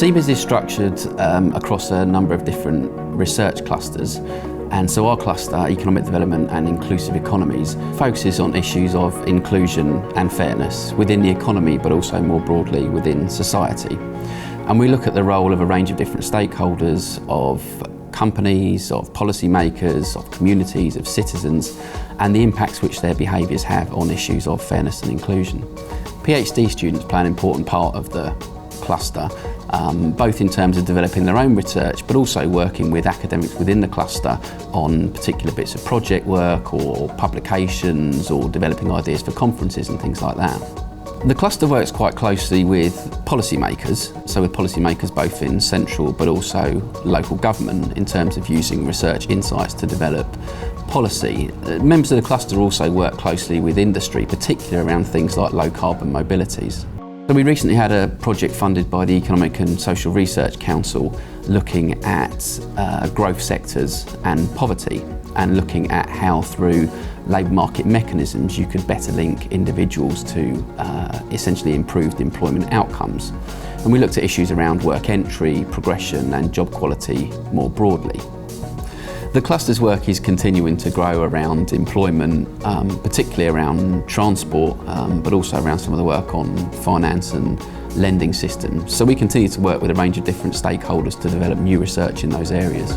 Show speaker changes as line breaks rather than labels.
CBiS is structured across a number of different research clusters, and so our cluster, Economic Development and Inclusive Economies, focuses on issues of inclusion and fairness within the economy, but also more broadly within society. And we look at the role of a range of different stakeholders, of companies, of policymakers, of communities, of citizens, and the impacts which their behaviours have on issues of fairness and inclusion. PhD students play an important part of the cluster, both in terms of developing their own research, but also working with academics within the cluster on particular bits of project work or publications or developing ideas for conferences and things like that. The cluster works quite closely with policymakers, so with policymakers both in central but also local government in terms of using research insights to develop policy. Members of the cluster also work closely with industry, particularly around things like low carbon mobilities. So we recently had a project funded by the Economic and Social Research Council looking at growth sectors and poverty, and looking at how through labour market mechanisms you could better link individuals to essentially improved employment outcomes. And we looked at issues around work entry, progression and job quality more broadly. The cluster's work is continuing to grow around employment, particularly around transport, but also around some of the work on finance and lending systems. So we continue to work with a range of different stakeholders to develop new research in those areas.